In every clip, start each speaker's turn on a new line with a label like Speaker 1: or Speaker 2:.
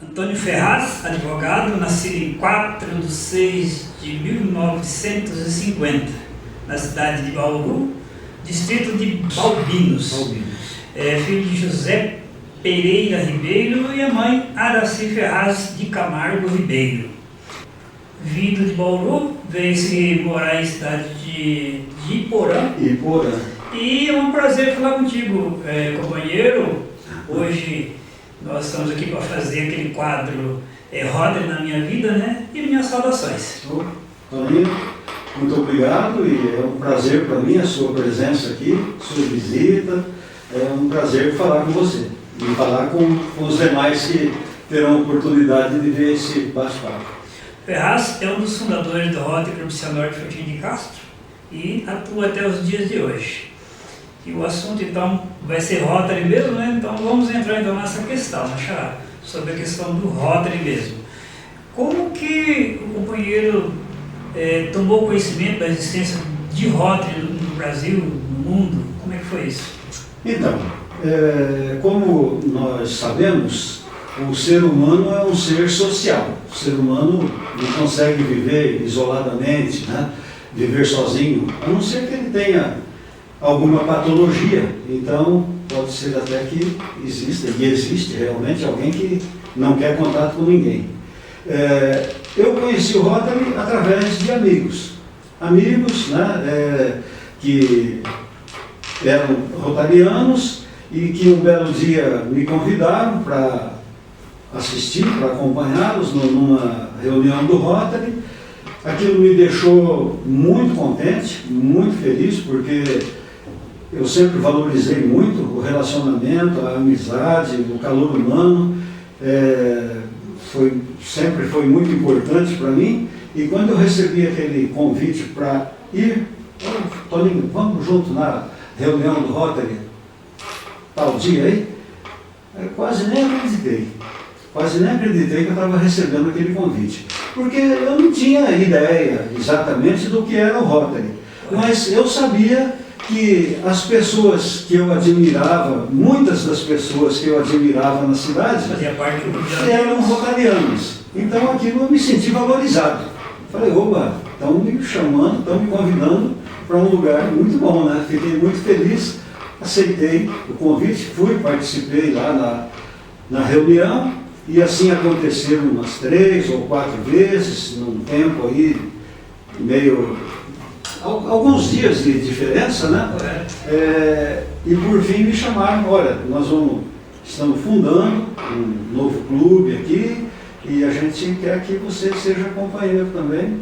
Speaker 1: Antônio Ferraz, advogado, nascido em 4/6/1950, na cidade de Bauru, distrito de Balbinos. É filho de José Pereira Ribeiro e a mãe Araci Ferraz de Camargo Ribeiro. Vindo de Bauru, veio-se morar em cidade de Iporã. E é um prazer falar contigo, companheiro. Hoje nós estamos aqui para fazer aquele quadro Rotary na minha vida, né? E minhas saudações.
Speaker 2: Toninho, muito obrigado, e é um prazer para mim a sua presença aqui, sua visita. É um prazer falar com você e falar com os demais que terão a oportunidade de ver esse bate-papo.
Speaker 1: Ferraz é um dos fundadores do Rotary Clube Cianorte Fortim de Castro e atua até os dias de hoje. E o assunto então vai ser Rotary mesmo, né? Então vamos entrar então nessa questão, Xará, sobre a questão do Rotary mesmo. Como que o companheiro tomou conhecimento da existência de Rotary no Brasil, no mundo? Como é que foi isso?
Speaker 2: Então, como nós sabemos, o ser humano é um ser social. O ser humano não consegue viver isoladamente, né? Viver sozinho, a não ser que ele tenha alguma patologia. Então, pode ser até que exista, e existe realmente, alguém que não quer contato com ninguém. Eu conheci o Rotary através de amigos, né, que eram rotarianos e que um belo dia me convidaram para assistir, para acompanhá-los numa reunião do Rotary. Aquilo me deixou muito contente, muito feliz, porque eu sempre valorizei muito o relacionamento, a amizade, o calor humano. Sempre foi muito importante para mim. E quando eu recebi aquele convite para ir, Toninho, vamos junto na reunião do Rotary, tal dia aí, eu quase nem acreditei que eu estava recebendo aquele convite, porque eu não tinha ideia exatamente do que era o Rotary, mas eu sabia que as pessoas que eu admirava, muitas das pessoas que eu admirava na cidade, eram rotarianos. Então aquilo eu me senti valorizado. Falei, opa, estão me chamando, estão me convidando para um lugar muito bom, né? Fiquei muito feliz, aceitei o convite, participei lá na reunião, e assim aconteceram umas 3 ou 4 vezes, num tempo aí, alguns dias de diferença, né? E por fim me chamaram, olha, estamos fundando um novo clube aqui, e a gente quer que você seja companheiro também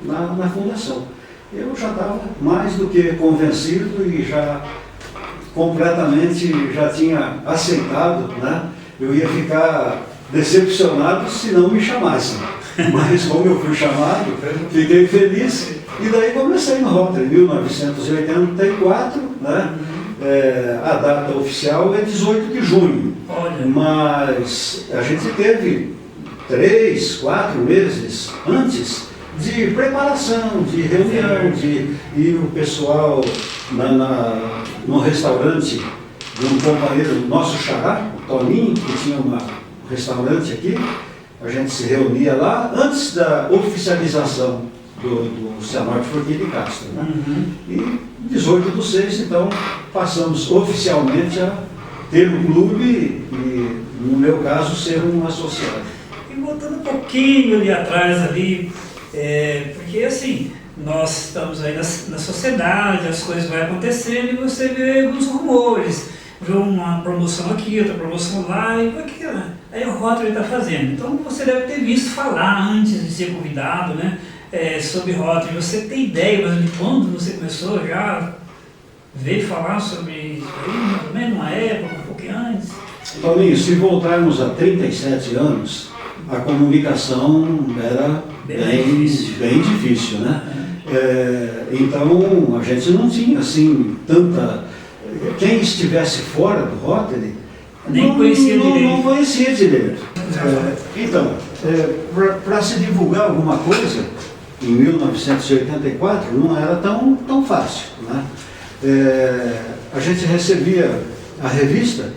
Speaker 2: na fundação. Eu já estava mais do que convencido e já completamente já tinha aceitado, né? Eu ia ficar decepcionado se não me chamassem, mas como eu fui chamado, fiquei feliz, e daí comecei no Rotary em 1984, né? A data oficial é 18 de junho, mas a gente teve 3, 4 meses antes de preparação, de reunião, e o pessoal no restaurante de um companheiro nosso, xará, o Toninho, que tinha um restaurante aqui, a gente se reunia lá antes da oficialização do Cianorte Fortim de Castro, né? E 18/6, então, passamos oficialmente a ter um clube e, no meu caso, ser um associado.
Speaker 1: E voltando um pouquinho ali atrás, porque assim, nós estamos aí na sociedade, as coisas vão acontecendo e você vê alguns rumores, vê uma promoção aqui, outra promoção lá, e aqui, aí o Rotary está fazendo. Então você deve ter visto falar antes de ser convidado, né, sobre Rotary. Você tem ideia, mas de quando você começou já veio falar sobre isso aí, mais ou menos numa época, um pouquinho antes?
Speaker 2: Toninho, se voltarmos a 37 anos, a comunicação era bem difícil, né? Então a gente não tinha assim tanta... Quem estivesse fora do Rotary
Speaker 1: não
Speaker 2: conhecia direito. Então, para se divulgar alguma coisa, em 1984, não era tão fácil, né? A gente recebia a revista,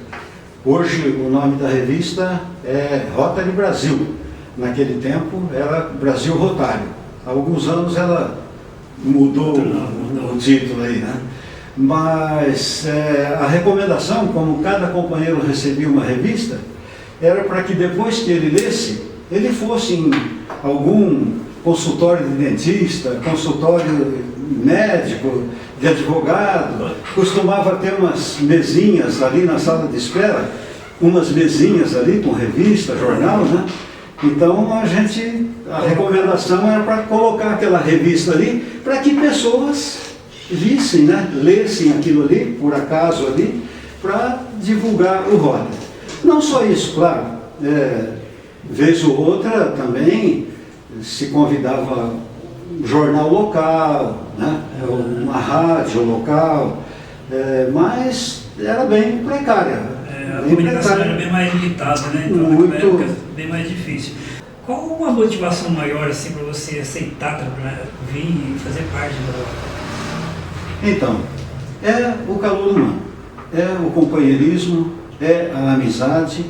Speaker 2: hoje o nome da revista é Rotary Brasil, naquele tempo era Brasil Rotário. Há alguns anos ela mudou o título aí, né? Mas a recomendação, como cada companheiro recebia uma revista, era para que depois que ele lesse, ele fosse em algum consultório de dentista, consultório médico, de advogado, costumava ter umas mesinhas ali na sala de espera, umas mesinhas ali com revista, jornal, né? Então a recomendação era para colocar aquela revista ali, para que pessoas vissem, né? Lessem aquilo ali, por acaso ali, para divulgar o Rotary. Não só isso, claro, vez ou outra também se convidava um jornal local, né? Uma rádio local, mas era bem precária.
Speaker 1: A comunicação era bem mais limitada, né? Então,
Speaker 2: muito...
Speaker 1: naquela época, bem mais difícil. Qual a motivação maior assim, para você aceitar vir e fazer parte do Rotary?
Speaker 2: Então, é o calor humano, é o companheirismo, é a amizade,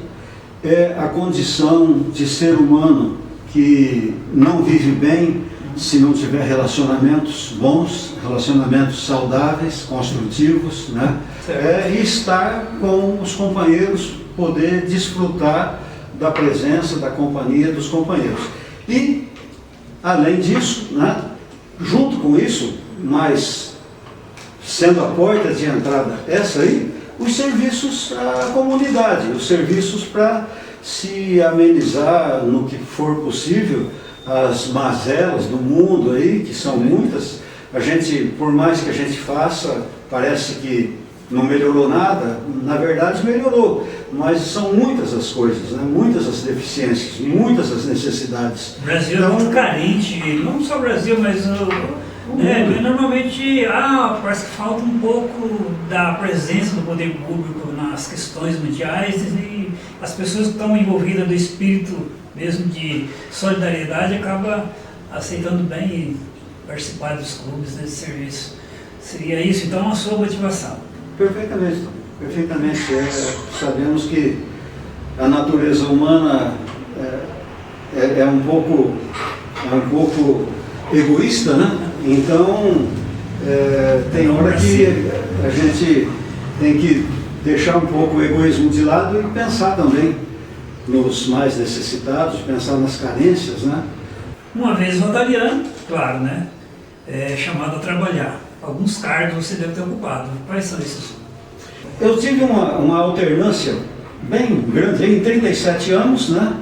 Speaker 2: é a condição de ser humano que não vive bem se não tiver relacionamentos bons, relacionamentos saudáveis, construtivos, né? E estar com os companheiros, poder desfrutar da presença, da companhia dos companheiros. E, além disso, né, junto com isso, mas sendo a porta de entrada essa aí, os serviços à comunidade, os serviços para se amenizar no que for possível as mazelas do mundo aí, que são muitas. A gente, por mais que a gente faça, parece que não melhorou nada, na verdade melhorou, mas são muitas as coisas, né? Muitas as deficiências, muitas as necessidades.
Speaker 1: O Brasil é muito carente, não só o Brasil, mas normalmente parece que falta um pouco da presença do poder público nas questões mundiais e as pessoas que estão envolvidas do espírito mesmo de solidariedade acabam aceitando bem e participar dos clubes desse serviço. Seria isso, então, a sua motivação?
Speaker 2: Perfeitamente, perfeitamente. Sabemos que a natureza humana é um pouco egoísta, né? Então, tem hora que a gente tem que deixar um pouco o egoísmo de lado e pensar também nos mais necessitados, pensar nas carências, né?
Speaker 1: Uma vez rotariano, claro, né? Chamado a trabalhar. Alguns cargos você deve ter ocupado. Quais são esses?
Speaker 2: Eu tive uma alternância bem grande, em 37 anos, né?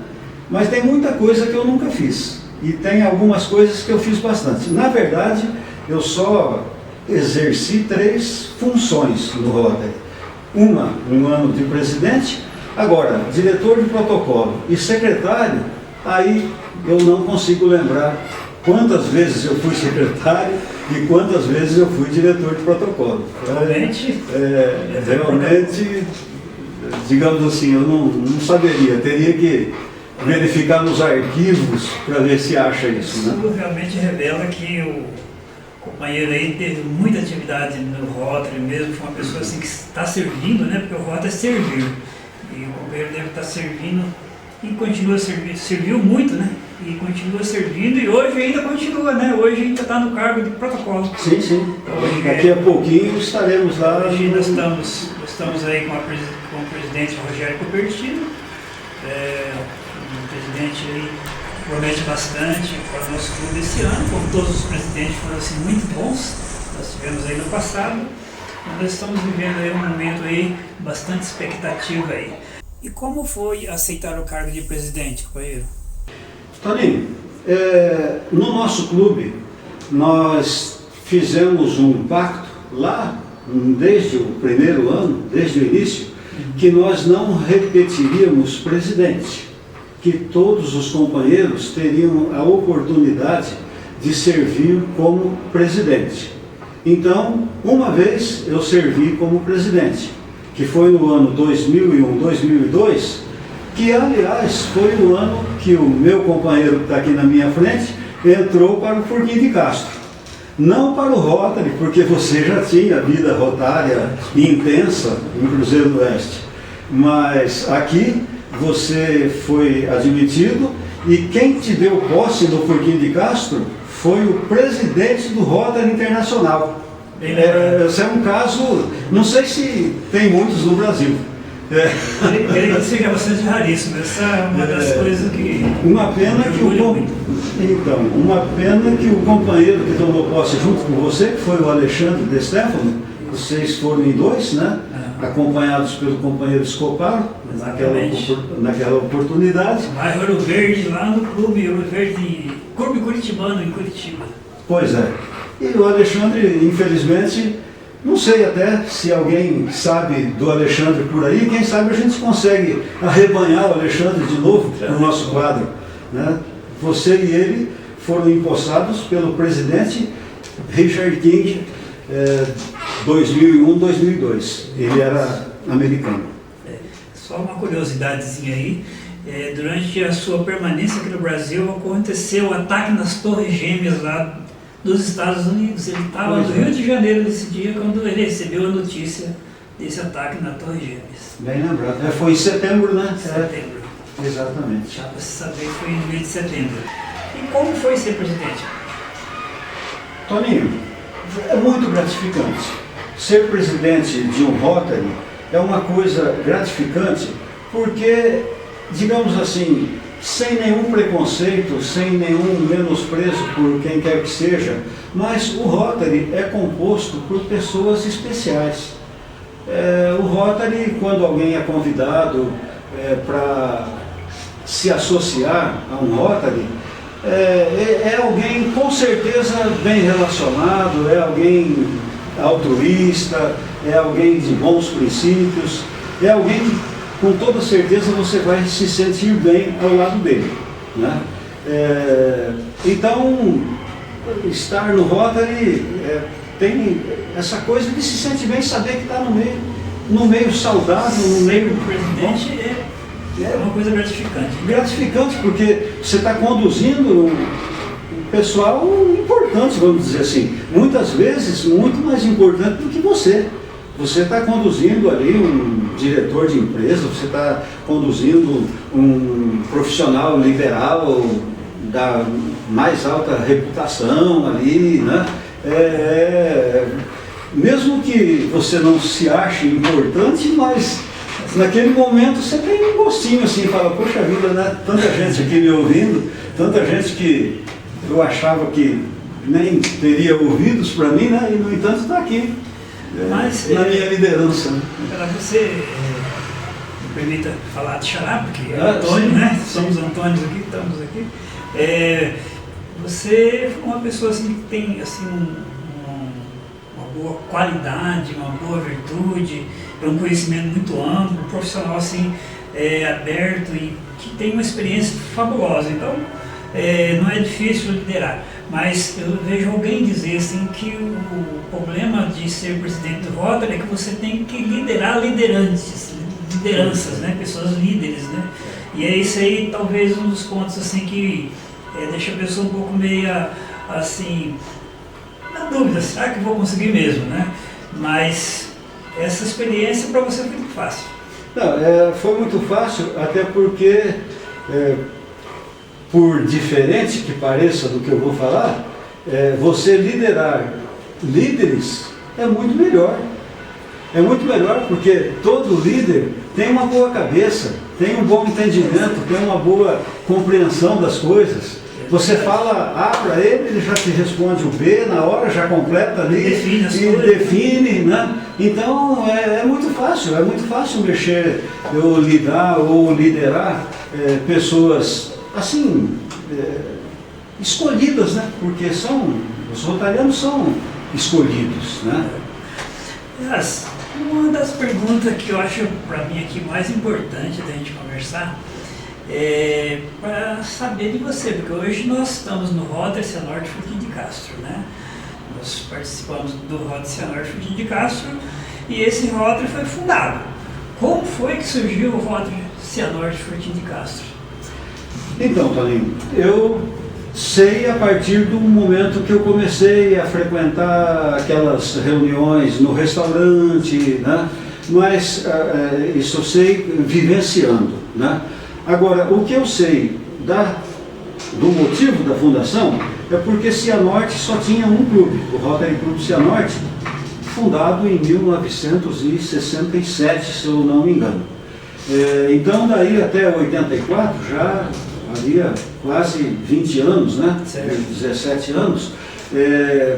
Speaker 2: Mas tem muita coisa que eu nunca fiz. E tem algumas coisas que eu fiz bastante. Na verdade, eu só exerci 3 funções no Rotary. Um ano de presidente, agora, diretor de protocolo e secretário, aí eu não consigo lembrar quantas vezes eu fui secretário e quantas vezes eu fui diretor de protocolo.
Speaker 1: Realmente,
Speaker 2: digamos assim, eu não saberia, teria que verificar nos arquivos para ver se acha isso, né?
Speaker 1: Isso realmente revela que o companheiro aí teve muita atividade no Rotary mesmo, foi uma pessoa assim que está servindo, né? Porque o Rotary é servir. E o companheiro deve estar servindo e continua servindo, serviu muito, né? E continua servindo e hoje ainda continua, né? Hoje ainda está no cargo de protocolo.
Speaker 2: Sim, sim. Hoje, daqui a pouquinho estaremos lá.
Speaker 1: Hoje nós estamos aí com o presidente Rogério Cupertino. O presidente aí promete bastante para o nosso clube esse ano, como todos os presidentes foram assim muito bons, nós tivemos aí no passado, mas nós estamos vivendo aí um momento aí bastante expectativa aí. E como foi aceitar o cargo de presidente, companheiro?
Speaker 2: Toninho, no nosso clube nós fizemos um pacto lá desde o primeiro ano, desde o início, que nós não repetiríamos presidente, que todos os companheiros teriam a oportunidade de servir como presidente. Então, uma vez eu servi como presidente, que foi no ano 2001, 2002, que aliás foi o ano que o meu companheiro que está aqui na minha frente entrou para o Forquim de Castro. Não para o Rotary, porque você já tinha vida rotária intensa em Cruzeiro do Oeste. Mas aqui você foi admitido e quem te deu posse no Forquim de Castro foi o presidente do Rotary Internacional. Esse é um caso, não sei se tem muitos no Brasil.
Speaker 1: Ele seja bastante raríssimo, essa é uma das coisas que...
Speaker 2: Uma pena que o companheiro que tomou posse junto com você, que foi o Alexandre De Stefano, vocês foram em dois, né? Acompanhados pelo companheiro Escoparo, naquela oportunidade.
Speaker 1: Bairro Ouro Verde, lá no Clube Ouro Verde, Clube Curitibano, em Curitiba.
Speaker 2: Pois é. E o Alexandre, infelizmente, não sei até se alguém sabe do Alexandre por aí, quem sabe a gente consegue arrebanhar o Alexandre de novo no nosso quadro, né? Você e ele foram empossados pelo presidente Richard King, 2001-2002. Ele era americano.
Speaker 1: Só uma curiosidadezinha aí. Durante a sua permanência aqui no Brasil, aconteceu o ataque nas Torres Gêmeas lá dos Estados Unidos. Ele estava no Rio de Janeiro nesse dia, quando ele recebeu a notícia desse ataque na Torre Gêmeas.
Speaker 2: Bem lembrado. Foi em setembro, né?
Speaker 1: Setembro.
Speaker 2: Exatamente.
Speaker 1: Já para você saber, foi no mês de setembro. E como foi ser presidente?
Speaker 2: Toninho, é muito gratificante. Ser presidente de um Rotary é uma coisa gratificante porque, digamos assim, sem nenhum preconceito, sem nenhum menosprezo por quem quer que seja, mas o Rotary é composto por pessoas especiais. O Rotary, quando alguém é convidado para se associar a um Rotary, é alguém com certeza bem relacionado, é alguém altruísta, é alguém de bons princípios, é alguém que com toda certeza você vai se sentir bem ao lado dele, né? Então, estar no Rotary tem essa coisa de se sentir bem, saber que está no meio saudável, no meio...
Speaker 1: presidente é uma coisa gratificante.
Speaker 2: Gratificante porque você está conduzindo um pessoal importante, vamos dizer assim. Muitas vezes, muito mais importante do que você. Você está conduzindo ali um diretor de empresa, você está conduzindo um profissional liberal da mais alta reputação ali, né? Mesmo que você não se ache importante, mas naquele momento você tem um gostinho assim, fala, poxa vida, né? Tanta gente aqui me ouvindo, tanta gente que eu achava que nem teria ouvidos para mim, né? E no entanto está aqui.
Speaker 1: Mas,
Speaker 2: na minha liderança.
Speaker 1: Para você, me permita falar de xará, porque é Antônio, né? Somos Antônios aqui, estamos aqui. Você é uma pessoa assim, que tem assim, uma boa qualidade, uma boa virtude, um conhecimento muito amplo, um profissional assim, aberto e que tem uma experiência fabulosa. Então, não é difícil liderar. Mas eu vejo alguém dizer assim que o problema de ser presidente do Rotary é que você tem que liderar lideranças, né? Pessoas líderes, né? E é isso aí talvez um dos pontos assim que deixa a pessoa um pouco meia assim, na dúvida, será que vou conseguir mesmo, né? Mas essa experiência para você foi muito fácil.
Speaker 2: Não, foi muito fácil, até porque por diferente que pareça do que eu vou falar, você liderar líderes é muito melhor. É muito melhor porque todo líder tem uma boa cabeça, tem um bom entendimento, tem uma boa compreensão das coisas. Você fala A para ele, ele já te responde o B na hora, já completa ali e define, né? Então é muito fácil mexer, ou lidar ou liderar pessoas assim, escolhidas, né? Porque os rotarianos são escolhidos, né?
Speaker 1: Uma das perguntas que eu acho para mim aqui mais importante da gente conversar para saber de você, porque hoje nós estamos no Rotary Cianorte Forquim de Castro, né? Nós participamos do Rotary Cianorte Forquim de Castro e esse Rotary foi fundado. Como foi que surgiu o Rotary Cianorte Forquim de Castro?
Speaker 2: Então, Toninho, eu sei a partir do momento que eu comecei a frequentar aquelas reuniões no restaurante, né? Mas isso eu sei vivenciando, né? Agora, o que eu sei do motivo da fundação é porque Cianorte só tinha um clube, o Rotary Club Cianorte, fundado em 1967, se eu não me engano. Então, daí até 84, já havia quase 20 anos, né? 17 anos,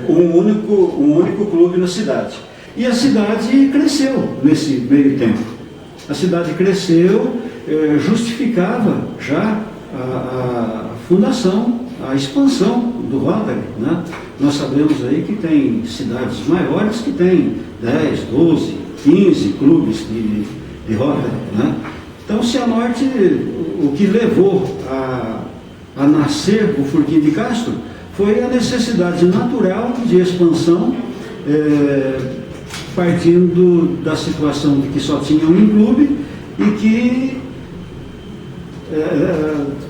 Speaker 2: um único clube na cidade. E a cidade cresceu nesse meio tempo. A cidade cresceu, justificava já a fundação, a expansão do Rotary, né? Nós sabemos aí que tem cidades maiores que têm 10, 12, 15 clubes de Rotary, né? Então, Cianorte, o que levou a nascer o Furquim de Castro foi a necessidade natural de expansão, partindo da situação de que só tinha um clube e que,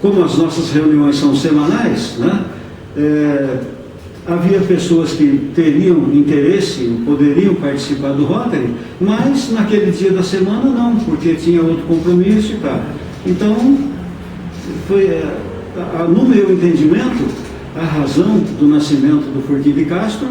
Speaker 2: como as nossas reuniões são semanais, né, havia pessoas que teriam interesse, poderiam participar do Rotary, mas naquele dia da semana não, porque tinha outro compromisso e tal. Então, no meu entendimento, a razão do nascimento do Furquim de Castro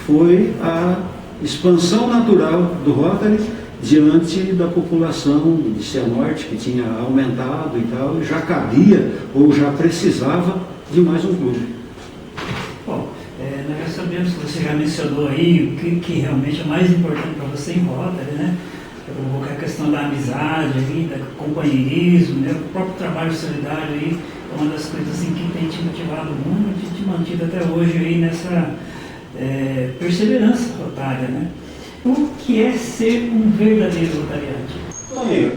Speaker 2: foi a expansão natural do Rotary diante da população de Cianorte, que tinha aumentado e tal, e já cabia ou já precisava de mais um clube.
Speaker 1: Bom, nós já sabemos que você já mencionou aí o que realmente é mais importante para você em Rotary, né? A questão da amizade, aí, do companheirismo, né? O próprio trabalho solidário aí é uma das coisas assim, que tem te motivado muito e te mantido até hoje aí nessa perseverança rotária, né? O que é ser um verdadeiro rotariante?
Speaker 2: Toninho,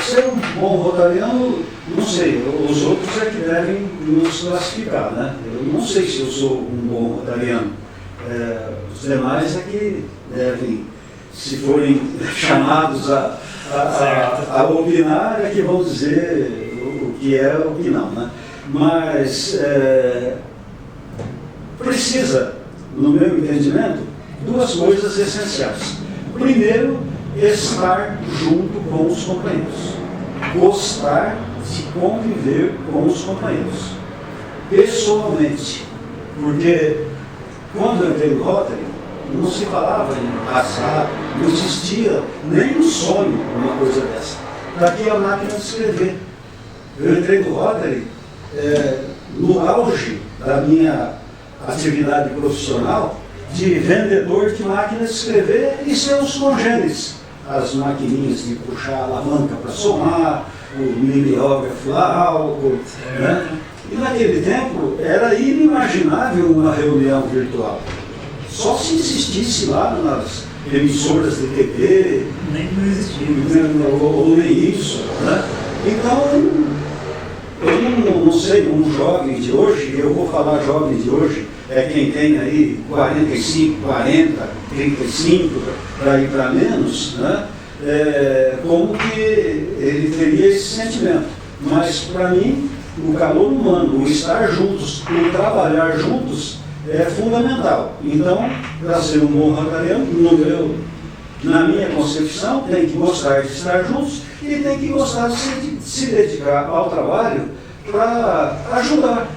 Speaker 2: ser um bom rotariano, não sei, os outros é que devem nos classificar, né? Eu não sei se eu sou um bom rotariano. Os demais é que devem, se forem chamados a opinar, é que vão dizer o que é o que não, né? Mas precisa, no meu entendimento, duas coisas essenciais. Primeiro, estar junto com os companheiros. Gostar de conviver com os companheiros. Pessoalmente. Porque quando eu entrei no Rotary, não se falava em casar, não existia nem um sonho uma coisa dessa. Daqui a máquina de escrever. Eu entrei no Rotary no auge da minha atividade profissional de vendedor de máquinas de escrever e seus congêneres. As maquininhas de puxar a alavanca para somar, o mimeógrafo a álcool, né? E naquele tempo era inimaginável uma reunião virtual. Só se existisse lá nas emissoras de TV,
Speaker 1: Nem não existia.
Speaker 2: ou nem isso, né? Então, eu não sei, um jovem de hoje, eu vou falar jovem de hoje, é quem tem aí 45, 40, 35, para ir para menos, né? Como que ele teria esse sentimento. Mas, para mim, o calor humano, o estar juntos, o trabalhar juntos, é fundamental. Então, para ser um bom rotariano, na minha concepção, tem que gostar de estar juntos e tem que gostar de se dedicar ao trabalho para ajudar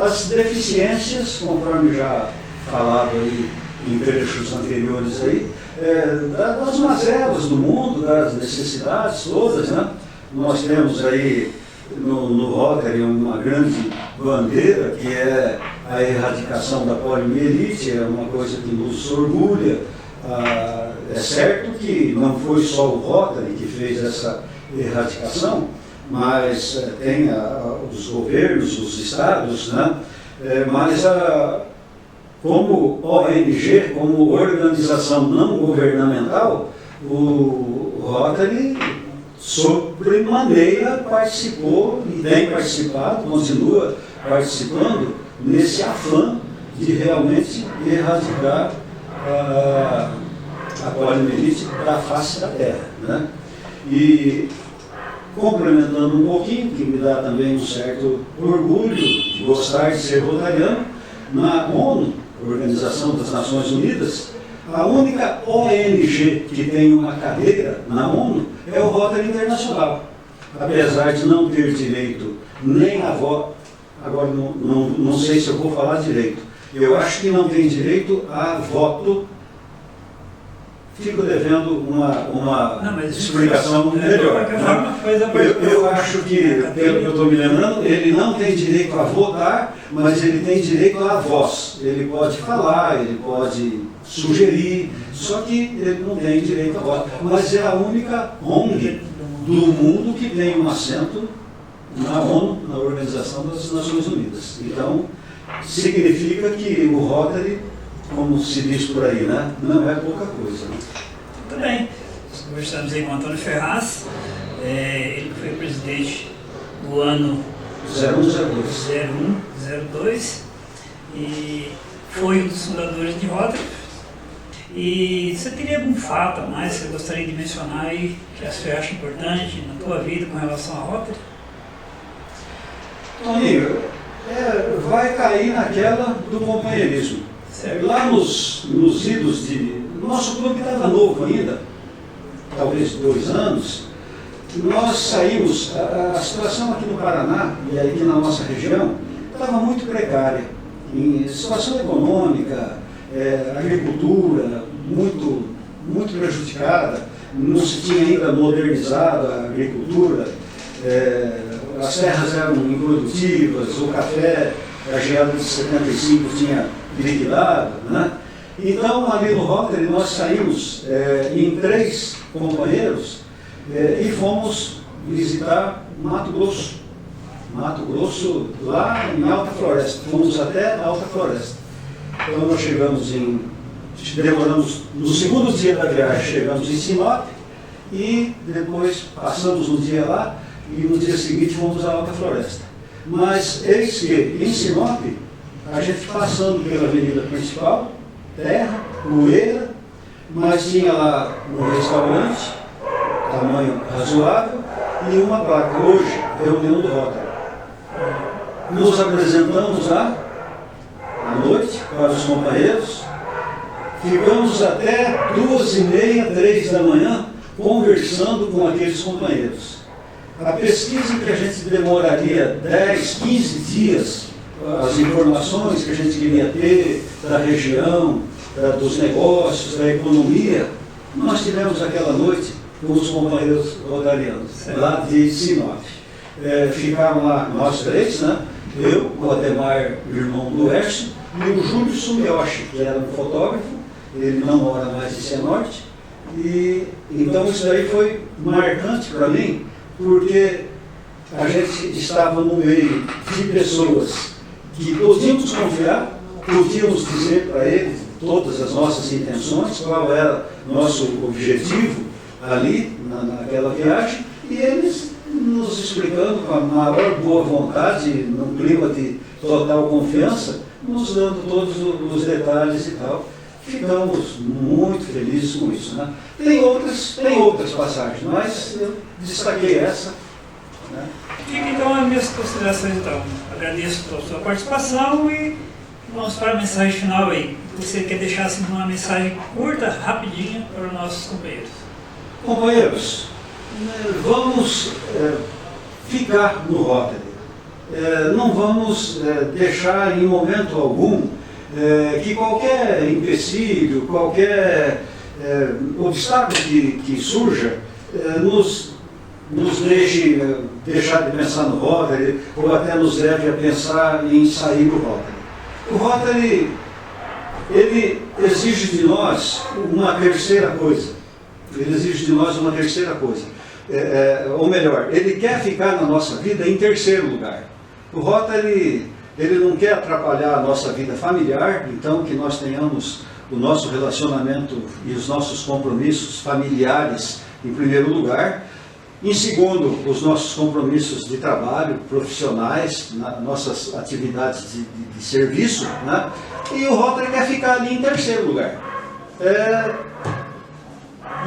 Speaker 2: as deficiências, conforme já falado aí em trechos anteriores aí, das mazelas do mundo, das necessidades todas, né? Nós temos aí no Rotary uma grande bandeira que é a erradicação da poliomielite, é uma coisa que nos orgulha. É certo que não foi só o Rotary que fez essa erradicação, mas tem os governos, os estados, né? Mas como ONG, como organização não governamental, o Rotary sobremaneira participou e tem participado, continua participando nesse afã de realmente erradicar a poliomielite da face da terra, né? E complementando um pouquinho, que me dá também um certo orgulho de gostar de ser rotariano, na ONU, Organização das Nações Unidas, a única ONG que tem uma cadeira na ONU é o Rotary Internacional. Apesar de não ter direito nem a voto, agora não sei se eu vou falar direito, eu acho que não tem direito a voto. Fico devendo uma explicação melhor. Eu acho que, pelo que eu estou me lembrando, ele não tem direito a votar, mas ele tem direito à voz. Ele pode falar, ele pode sugerir, só que ele não tem direito a voto. Mas é a única ONG do mundo que tem um assento na ONU, na Organização das Nações Unidas. Então, significa que o Rotary, como se diz por aí, né? Não é pouca coisa. Né?
Speaker 1: Muito bem. Conversamos aí com o Antônio Ferraz, ele foi presidente do ano 0102 e foi um dos fundadores de Rotary. E você teria algum fato a mais que você gostaria de mencionar aí, que você acha importante na tua vida com relação a Rotary?
Speaker 2: Toninho, vai cair naquela do companheirismo. Lá nos idos de... Nosso clube estava novo ainda, talvez 2 anos. Nós saímos... A situação aqui no Paraná e aqui na nossa região estava muito precária. Em situação econômica, agricultura muito prejudicada. Não se tinha ainda modernizado a agricultura. As terras eram improdutivas, o café, a geada de 75 tinha liquidado, né? Então, ali no Rotary, nós saímos em 3 companheiros e fomos visitar Mato Grosso. Mato Grosso, lá em Alta Floresta. Fomos até Alta Floresta. Então, nós demoramos, no segundo dia da viagem, chegamos em Sinop e depois passamos um dia lá e no dia seguinte fomos a Alta Floresta. Mas eis que, em Sinop, a gente passando pela avenida principal, terra, poeira, mas tinha lá um restaurante, tamanho razoável, e uma placa, hoje, reunião do Rotary. Nos apresentamos lá, à noite, para os companheiros, ficamos até 2h30, 3 da manhã, conversando com aqueles companheiros. A pesquisa que a gente demoraria 10, 15 dias, as informações que a gente queria ter da região, dos negócios, da economia, nós tivemos aquela noite com os companheiros rotarianos, lá de Sinop. Ficaram lá nós 3, né? Eu, o Ademar, irmão do Ercio, e o Júlio Sumioshi, que era um fotógrafo, ele não mora mais em Cianorte. E então isso daí foi marcante para mim, porque a gente estava no meio de pessoas que podíamos confiar, podíamos dizer para eles todas as nossas intenções, qual era nosso objetivo ali, naquela viagem, e eles nos explicando com a maior boa vontade, num clima de total confiança, nos dando todos os detalhes e tal. Ficamos muito felizes com isso. Né? Tem outras passagens, mas eu destaquei essa. Né?
Speaker 1: Fica então as minhas considerações. Então. Agradeço pela sua participação e vamos para a mensagem final aí. Você quer deixar assim, uma mensagem curta, rapidinha, para os nossos companheiros?
Speaker 2: Companheiros, vamos ficar no Rotary. Não vamos deixar em momento algum que qualquer empecilho, qualquer obstáculo que surja nos deixe deixar de pensar no Rotary ou até nos leve a pensar em sair do Rotary. O Rotary, ele exige de nós uma terceira coisa. Ele exige de nós uma terceira coisa. Ou melhor, ele quer ficar na nossa vida em terceiro lugar. O Rotary, ele não quer atrapalhar a nossa vida familiar, então que nós tenhamos o nosso relacionamento e os nossos compromissos familiares em primeiro lugar. Em segundo, os nossos compromissos de trabalho, profissionais, nossas atividades de serviço, né? E o Rotary quer ficar ali em terceiro lugar.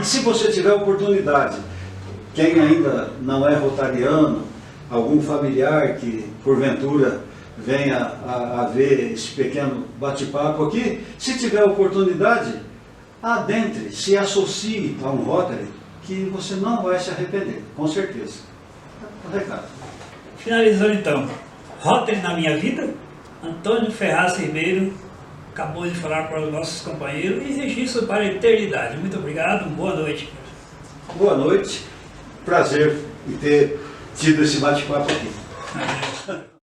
Speaker 2: E se você tiver oportunidade, quem ainda não é rotariano, algum familiar que porventura venha a ver esse pequeno bate-papo aqui, se tiver oportunidade, adentre, se associe a um Rotary, que você não vai se arrepender, com certeza. O recado.
Speaker 1: Finalizando então, Rotary na minha vida, Antônio Ferraz Ribeiro acabou de falar para os nossos companheiros e registro para a eternidade. Muito obrigado, boa noite.
Speaker 2: Boa noite, prazer em ter tido esse bate-papo aqui.